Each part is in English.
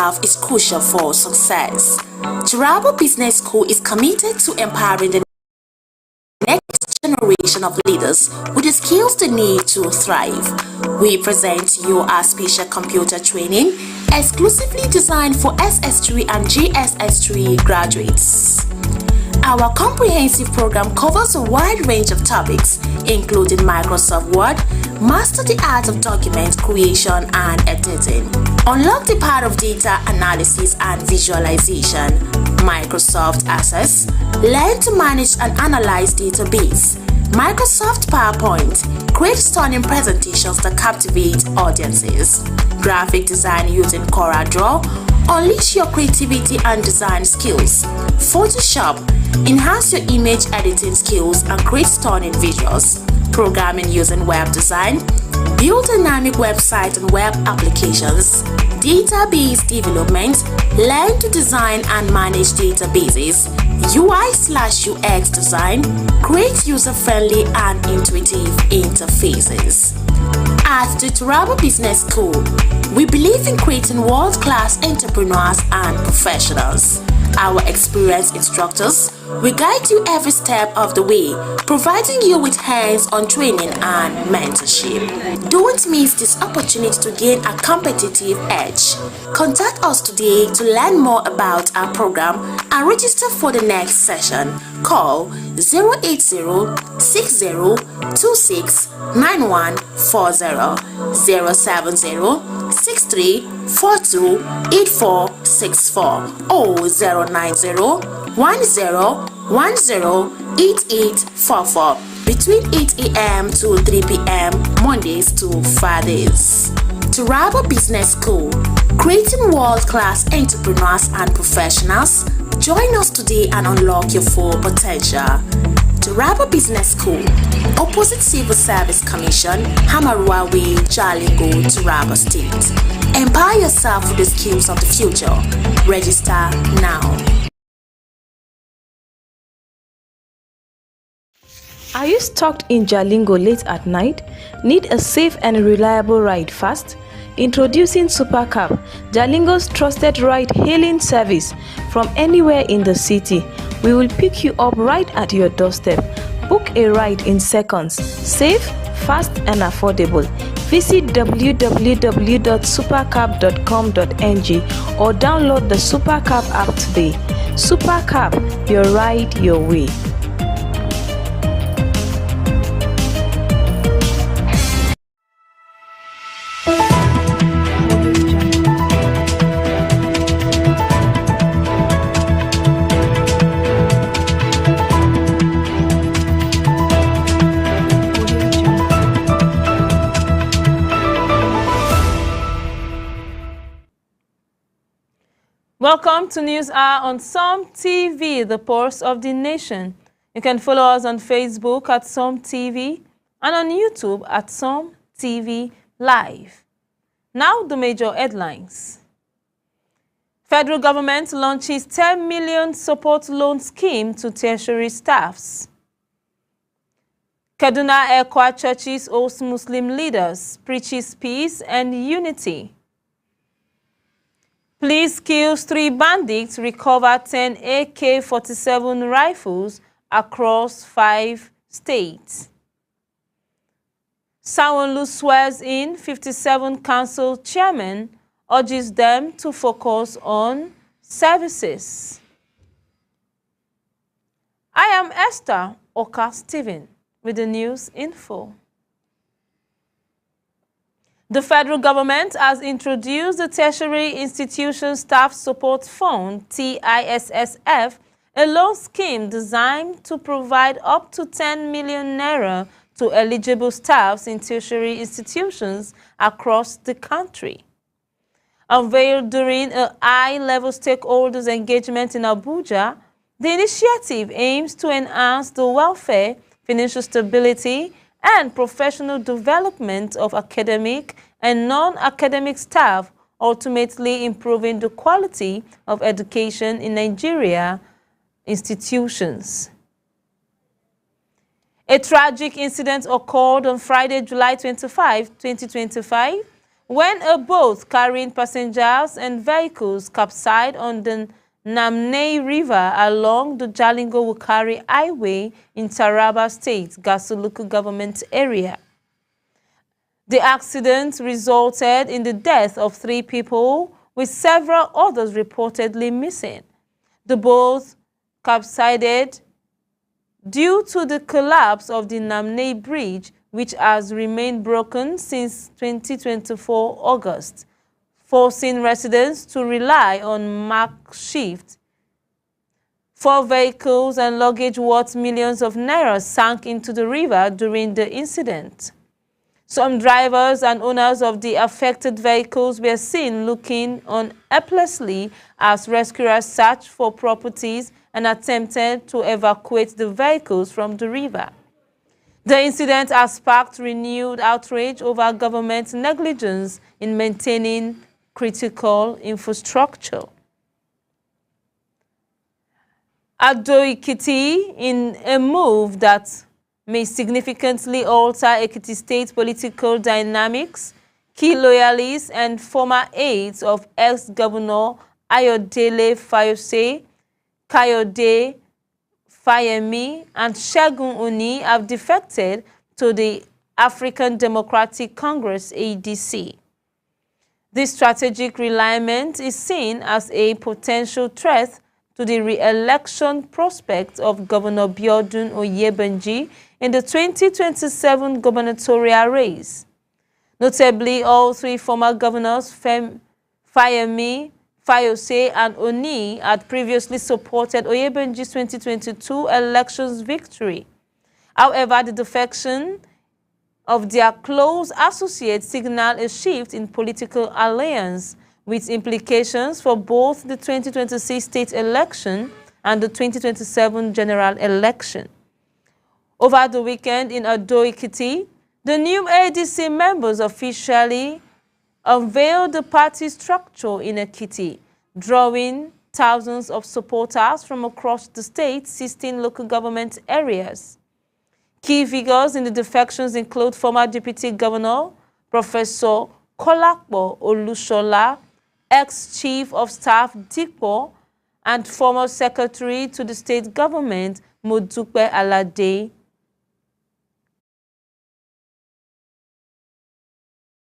staff is crucial for success. Turabo Business School is committed to empowering the next generation of leaders with the skills they need to thrive. We present to you our special computer training exclusively designed for SS3 and GSS3 graduates. Our comprehensive program covers a wide range of topics, including Microsoft Word, master the art of document creation and editing, unlock the power of data analysis and visualization, Microsoft Access, learn to manage and analyze database, Microsoft PowerPoint, create stunning presentations that captivate audiences, graphic design using CorelDRAW, unleash your creativity and design skills, Photoshop, enhance your image editing skills and create stunning visuals, programming using web design, build dynamic websites and web applications, database development, learn to design and manage databases, UI/UX design, create user-friendly and intuitive interfaces. At the Turabo Business School, we believe in creating world-class entrepreneurs and professionals. Our experienced instructors will guide you every step of the way, providing you with hands-on training and mentorship. Don't miss this opportunity to gain a competitive edge. Contact us today to learn more about our program and register for the next session. Call 080-6026-9140, 070-6342-8464 or 090-1010-8844 between 8 a.m. to 3 p.m. Mondays to Fridays. Turabo Business School, creating world-class entrepreneurs and professionals. Join us today and unlock your full potential. Turabo Business School, opposite Civil Service Commission, Hamarua Way, Jalingo, Turabo State. Empower yourself with the skills of the future. Register now. Are you stuck in Jalingo late at night? Need a safe and reliable ride fast? Introducing Supercab, Jalingo's trusted ride-hailing service from anywhere in the city. We will pick you up right at your doorstep. Book a ride in seconds. Safe, fast and affordable. Visit www.supercab.com.ng or download the Supercab app today. Supercab, your ride your way. Welcome to News Hour on SOM TV, the pulse of the nation. You can follow us on Facebook at SOM TV and on YouTube at SOM TV Live. Now the major headlines. Federal government launches 10 million support loan scheme to tertiary staffs. Kaduna Ekwa churches host Muslim leaders, preaches peace and unity. Police kills 3 bandits, recover 10 AK-47 rifles across 5 states. Sanwo-Olu swears in 57 council chairmen, urges them to focus on services. I am Esther Oka-Steven with the news info. The federal government has introduced the Tertiary Institution Staff Support Fund, TISSF, a loan scheme designed to provide up to 10 million naira to eligible staffs in tertiary institutions across the country. Unveiled during a high-level stakeholders engagement in Abuja, the initiative aims to enhance the welfare, financial stability, and professional development of academic and non-academic staff, ultimately improving the quality of education in Nigeria institutions. A tragic incident occurred on Friday, July 25, 2025, when a boat carrying passengers and vehicles capsized on the Namney River along the Jalingo-Wukari Highway in Taraba State, Gasu local government area. The accident resulted in the death of 3 people, with several others reportedly missing. The boat capsized due to the collapse of the Namney Bridge, which has remained broken since 2024 August, forcing residents to rely on makeshift. 4 vehicles and luggage worth millions of naira sank into the river during the incident. Some drivers and owners of the affected vehicles were seen looking on helplessly as rescuers searched for properties and attempted to evacuate the vehicles from the river. The incident has sparked renewed outrage over government negligence in maintaining critical infrastructure. Ado-Ekiti, in a move that may significantly alter Ekiti State political dynamics, key loyalists and former aides of ex-governor Ayodele Fayose, Kayode Fayemi, and Segun Oni have defected to the African Democratic Congress (ADC). This strategic realignment is seen as a potential threat to the re-election prospects of Governor Biodun Oyebanji in the 2027 gubernatorial race. Notably, all 3 former governors, Fayemi, Fayose, and Oni, had previously supported Oyebanji's 2022 elections victory. However, the defection of their close associates signal a shift in political alliance, with implications for both the 2026 state election and the 2027 general election. Over the weekend in Ado-Ekiti, the new ADC members officially unveiled the party structure in Ekiti, drawing thousands of supporters from across the state's 16 local government areas. Key figures in the defections include former Deputy Governor Professor Kolakbo Olushola, ex-Chief of Staff Dikpo, and former Secretary to the state government Modupe Alade.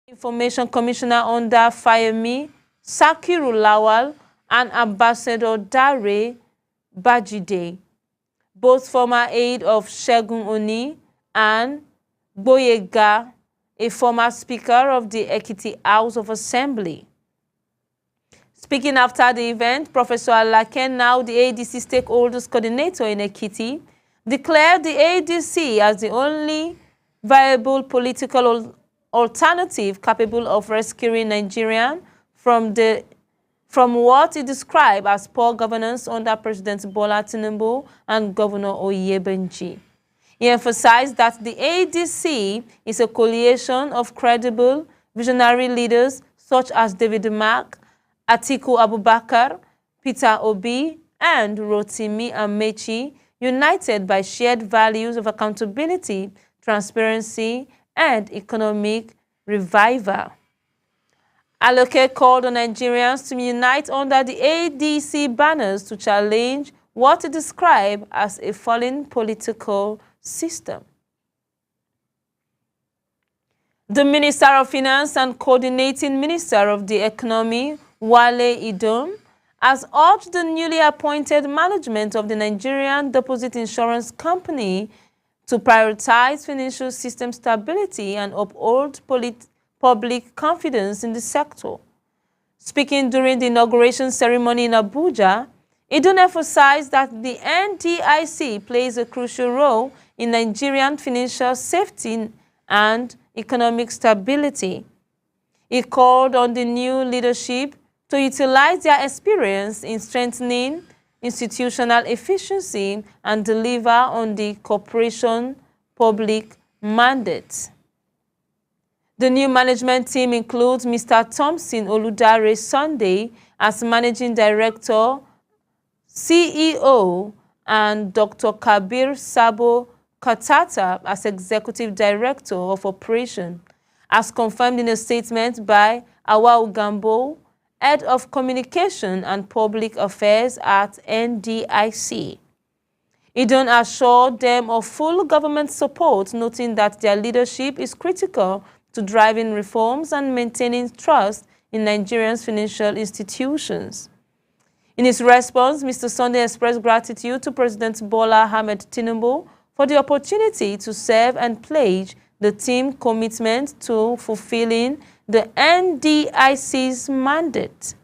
Information Commissioner under Fayemi, Sakiru Lawal, and Ambassador Dare Bajide, both former aide of Segun Oni, and Boyega, a former Speaker of the Ekiti House of Assembly. Speaking after the event, Professor Alaken, now the ADC Stakeholders Coordinator in Ekiti, declared the ADC as the only viable political alternative capable of rescuing Nigeria from what he described as poor governance under President Bola Tinubu and Governor Oyebanji. He emphasized that the ADC is a coalition of credible, visionary leaders such as David Mark, Atiku Abubakar, Peter Obi, and Rotimi Amechi, united by shared values of accountability, transparency, and economic revival. Aloke called on Nigerians to unite under the ADC banners to challenge what he described as a fallen political system. The Minister of Finance and Coordinating Minister of the Economy, Wale Idom, has urged the newly appointed management of the Nigerian Deposit Insurance Company to prioritize financial system stability and uphold public confidence in the sector. Speaking during the inauguration ceremony in Abuja, Idom emphasized that the NDIC plays a crucial role in Nigerian financial safety and economic stability. He called on the new leadership to utilize their experience in strengthening institutional efficiency and deliver on the corporation public mandate. The new management team includes Mr. Thompson Oludare Sunday as Managing Director, CEO, and Dr. Kabir Sabo Katata as Executive Director of Operation. as confirmed in a statement by Awao Gambo, Head of Communication and Public Affairs at NDIC. Idon assured them of full government support, noting that their leadership is critical to driving reforms and maintaining trust in Nigeria's financial institutions. In his response, Mr. Sunday expressed gratitude to President Bola Ahmed Tinubu for the opportunity to serve and pledge the team's commitment to fulfilling the NDIC's mandate.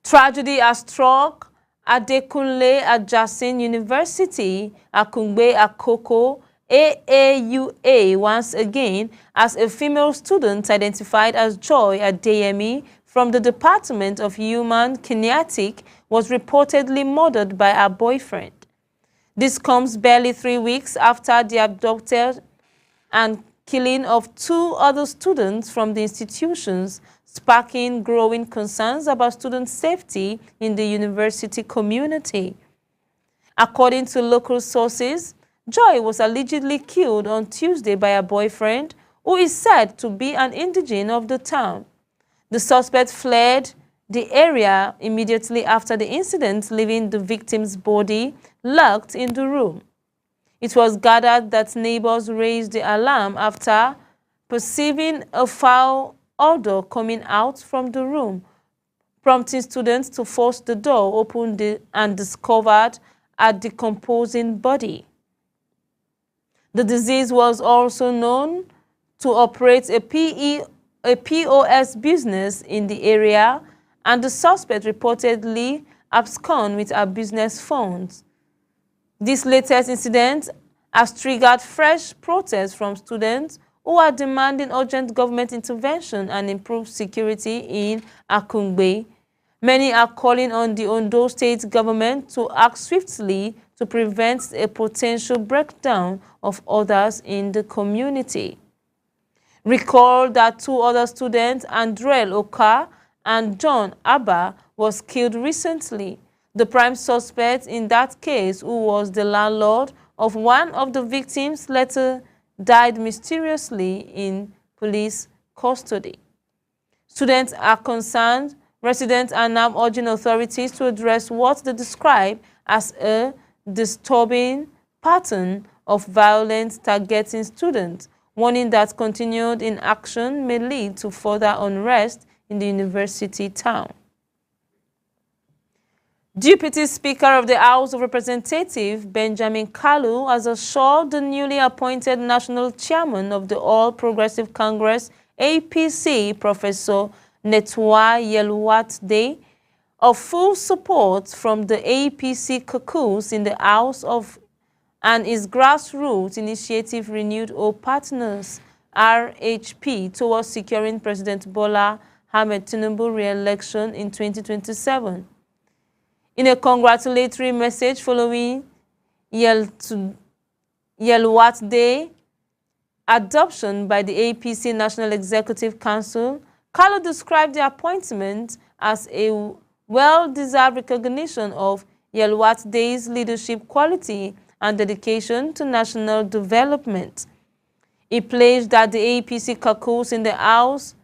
Tragedy has struck Adekunle Ajasin University, Akungbe Akoko, AAUA once again, as a female student identified as Joy Adeyemi from the Department of Human Kinetic was reportedly murdered by her boyfriend. This comes barely 3 weeks after the abduction and killing of 2 other students from the institutions, sparking growing concerns about student safety in the university community. According to local sources, Joy was allegedly killed on Tuesday by her boyfriend, who is said to be an indigene of the town. The suspect fled the area immediately after the incident, leaving the victim's body locked in the room. It was gathered that neighbors raised the alarm after perceiving a foul odor coming out from the room, prompting students to force the door open and discovered a decomposing body. The deceased was also known to operate a POS business in the area, and the suspect reportedly absconded with her business funds. This latest incident has triggered fresh protests from students who are demanding urgent government intervention and improved security in Akungbe. Many are calling on the Ondo State government to act swiftly to prevent a potential breakdown of others in the community. Recall that 2 other students, Andrel Oka and John Abba, was killed recently. The prime suspect in that case, who was the landlord of one of the victims, later died mysteriously in police custody. Students are concerned. Residents are now urging authorities to address what they describe as a disturbing pattern of violence targeting students, warning that continued inaction may lead to further unrest in the university town. Deputy Speaker of the House of Representatives, Benjamin Kalu, has assured the newly appointed National Chairman of the All Progressive Congress, APC, Professor Netwa Yelwatde, of full support from the APC caucus in the House of and its grassroots initiative Renewed Hope Partners, RHP, towards securing President Bola Ahmed Tinubu re-election in 2027. In a congratulatory message following Yelwatde adoption by the APC National Executive Council, Kalu described the appointment as a well-deserved recognition of Yelwatde's leadership quality and dedication to national development. He pledged that the APC caucus in the House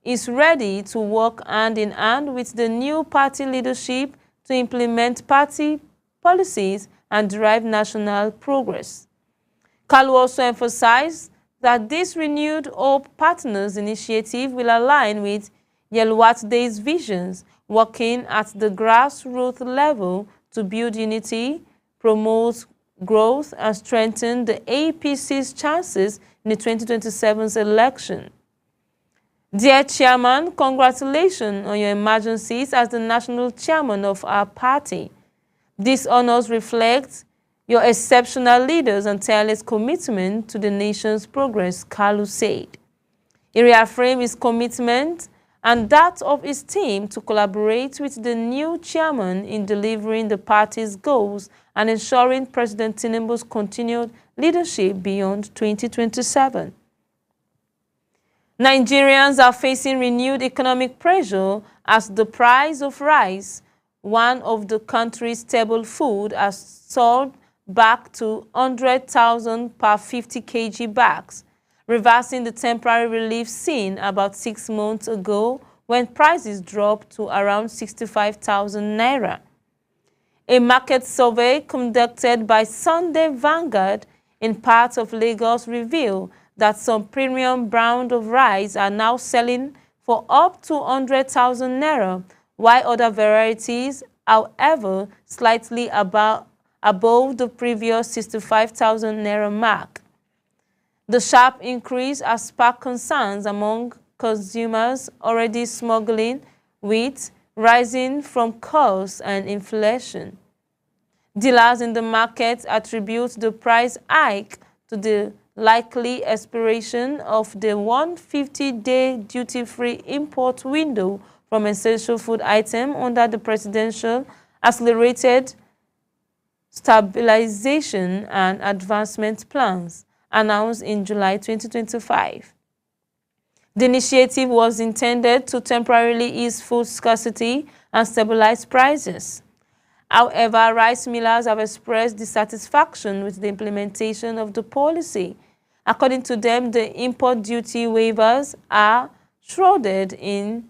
is ready to work hand in hand with the new party leadership to implement party policies and drive national progress. Kalu also emphasized that this Renewed Hope Partners initiative will align with Yelwatde's visions, working at the grassroots level to build unity, promote growth, and strengthen the APC's chances in the 2027 election. Dear Chairman, congratulations on your emergencies as the national chairman of our party. These honors reflect your exceptional leaders and tireless commitment to the nation's progress, Kalu said. He reaffirmed his commitment and that of his team to collaborate with the new chairman in delivering the party's goals and ensuring President Tinubu's continued leadership beyond 2027. Nigerians are facing renewed economic pressure as the price of rice, one of the country's staple food, has soared back to 100,000 per 50 kg bags. reversing the temporary relief seen about 6 months ago when prices dropped to around 65,000 naira. A market survey conducted by Sunday Vanguard in parts of Lagos revealed that some premium brand of rice are now selling for up to 100,000 naira, while other varieties, however, slightly above the previous 65,000 naira mark. The sharp increase has sparked concerns among consumers already smuggling wheat, rising from costs and inflation. Dealers in the market attribute the price hike to the likely expiration of the 150-day duty-free import window from essential food items under the Presidential Accelerated Stabilization and Advancement Plans announced in July 2025. The initiative was intended to temporarily ease food scarcity and stabilize prices. However, rice millers have expressed dissatisfaction with the implementation of the policy. According to them, the import duty waivers are shrouded in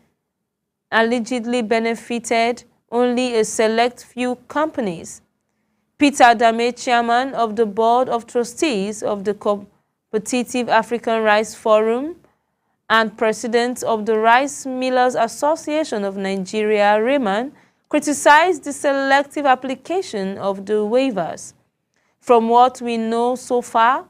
allegedly benefited only a select few companies. Peter Dame, chairman of the Board of Trustees of the Competitive African Rice Forum and president of the Rice Millers Association of Nigeria, Raymond, criticized the selective application of the waivers. From what we know so far,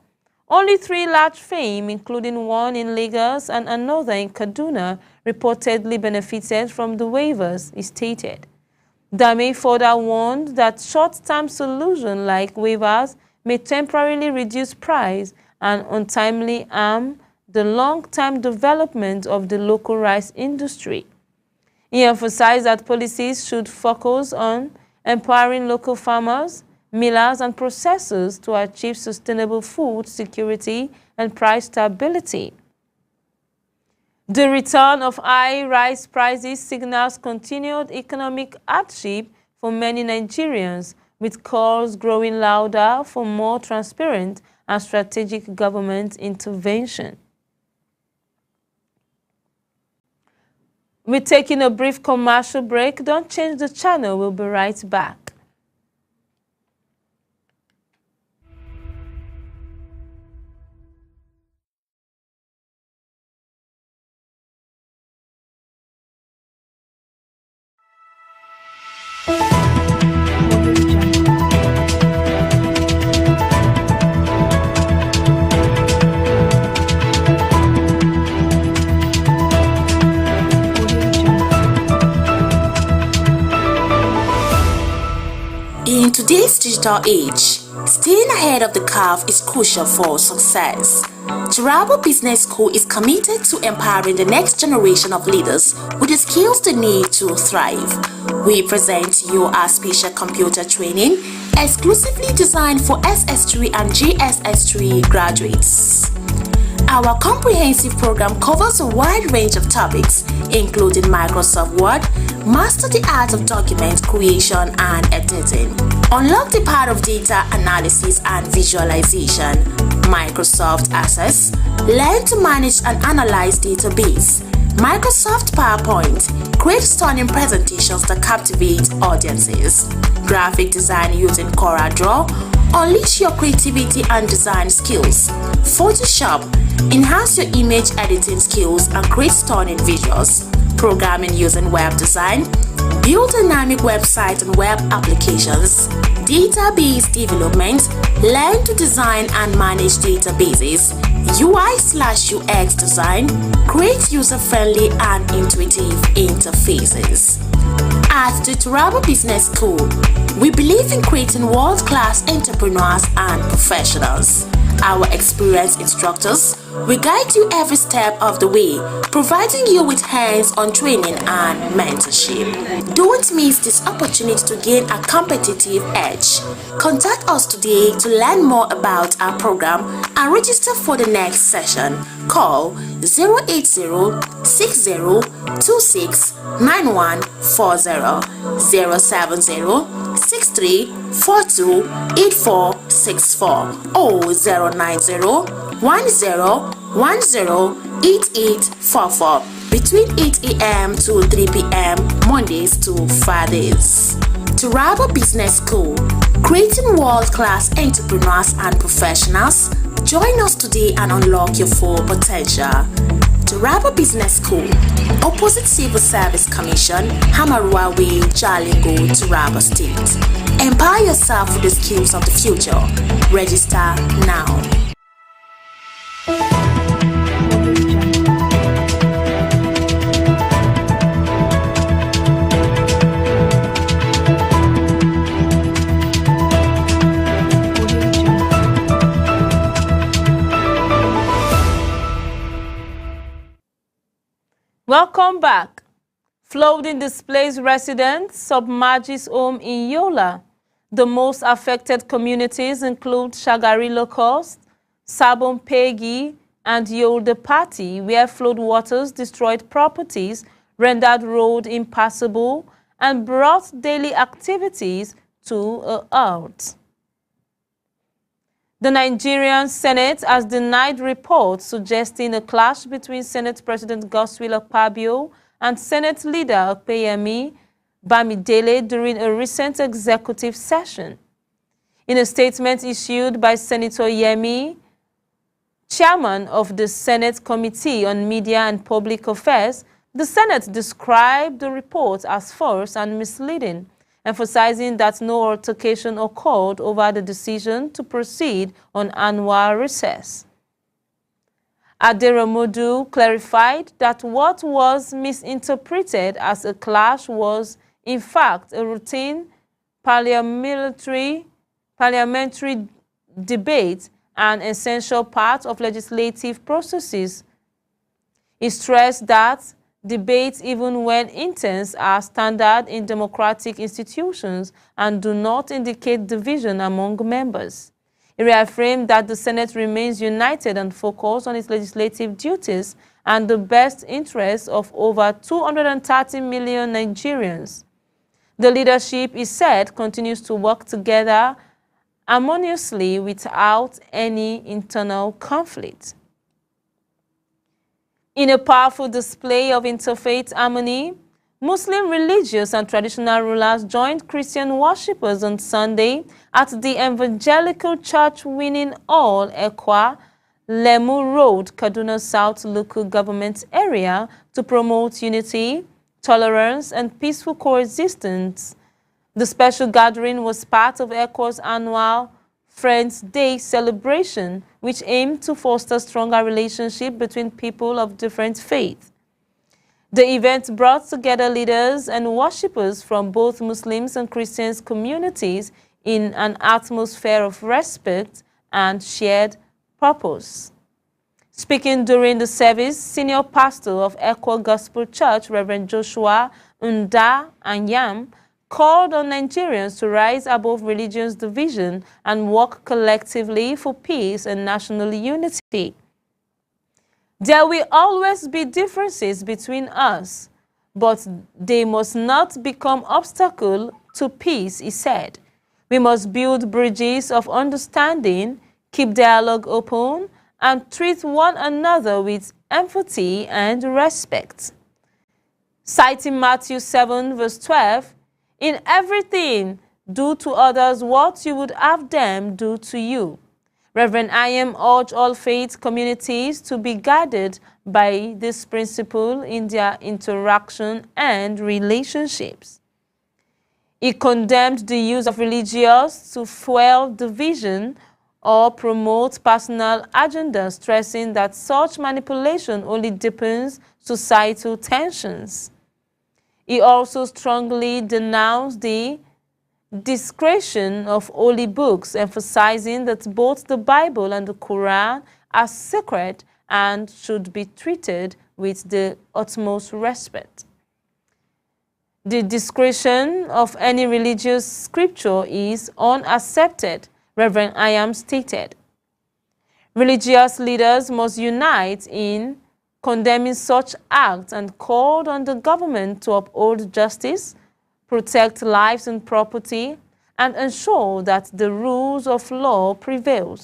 only 3 large firms, including one in Lagos and another in Kaduna, reportedly benefited from the waivers, he stated. Dame further warned that short-term solutions like waivers may temporarily reduce price and untimely harm the long-term development of the local rice industry. He emphasized that policies should focus on empowering local farmers, millers, and processors to achieve sustainable food security and price stability. The return of high rice prices signals continued economic hardship for many Nigerians, with calls growing louder for more transparent and strategic government intervention. We're taking a brief commercial break. Don't change the channel. We'll be right back. In today's digital age, staying ahead of the curve is crucial for success. Turabo Business School is committed to empowering the next generation of leaders with the skills they need to thrive. We present you our special computer training exclusively designed for SS3 and JSS3 graduates. Our comprehensive program covers a wide range of topics, including Microsoft Word, master the art of document creation and editing, unlock the power of data analysis and visualization, Microsoft Access, learn to manage and analyze database, Microsoft PowerPoint, create stunning presentations that captivate audiences, graphic design using CorelDRAW, unleash your creativity and design skills, Photoshop, enhance your image editing skills and create stunning visuals, programming using web design, build dynamic websites and web applications, database development, learn to design and manage databases, UI/UX design, create user-friendly and intuitive interfaces. At the Turabo Business School, we believe in creating world-class entrepreneurs and professionals. Our experienced instructors will guide you every step of the way, providing you with hands-on training and mentorship. Don't miss this opportunity to gain a competitive edge. Contact us today to learn more about our program and register for the next session. Call 080-6026-9140, 070-6342-8464, or 090-10-10-10-10. 108844 between 8 a.m. to 3 p.m. Mondays to Fridays. Taraba Business School, creating world-class entrepreneurs and professionals. Join us today and unlock your full potential. Taraba Business School, opposite Civil Service Commission, Hamarua Way, Jalingo, Taraba State. Empower yourself with the skills of the future. Register now. Welcome back. Flooding displaced residents submerges home in Yola. The most affected communities include Shagari Locust, Sabon Pegi, and Yolde Party, where flood waters destroyed properties, rendered road impassable, and brought daily activities to a halt. The Nigerian Senate has denied reports suggesting a clash between Senate President Godswill Akpabio and Senate leader Opeyemi Bamidele during a recent executive session. In a statement issued by Senator Yemi, chairman of the Senate Committee on Media and Public Affairs, the Senate described the report as false and misleading, emphasizing that no altercation occurred over the decision to proceed on annual recess. Aderamodu clarified that what was misinterpreted as a clash was, in fact, a routine parliamentary debate, an essential part of legislative processes. He stressed that debates, even when intense, are standard in democratic institutions and do not indicate division among members. He reaffirmed that the Senate remains united and focused on its legislative duties and the best interests of over 230 million Nigerians. The leadership, he said, continues to work together harmoniously without any internal conflict. In a powerful display of interfaith harmony, Muslim religious and traditional rulers joined Christian worshippers on Sunday at the Evangelical Church Winning Hall, Ekwa, Lemu Road, Kaduna South local government area to promote unity, tolerance, and peaceful coexistence. The special gathering was part of Ekwa's annual Friends Day celebration, which aimed to foster stronger relationship between people of different faiths. The event brought together leaders and worshippers from both Muslims and Christian communities in an atmosphere of respect and shared purpose. Speaking during the service, senior pastor of Ekwa Gospel Church, Reverend Joshua Nda Anyam, called on Nigerians to rise above religious division and work collectively for peace and national unity. There will always be differences between us, but they must not become obstacle to peace, he said. We must build bridges of understanding, keep dialogue open, and treat one another with empathy and respect. Citing Matthew 7, verse 12, "In everything, do to others what you would have them do to you." Reverend Ayem urged all faith communities to be guided by this principle in their interaction and relationships. He condemned the use of religious to fuel division or promote personal agendas, stressing that such manipulation only deepens societal tensions. He also strongly denounced the discretion of holy books, emphasizing that both the Bible and the Quran are sacred and should be treated with the utmost respect. The discretion of any religious scripture is unaccepted, Reverend Ayam stated. Religious leaders must unite in condemning such acts and called on the government to uphold justice, protect lives and property, and ensure that the rules of law prevails.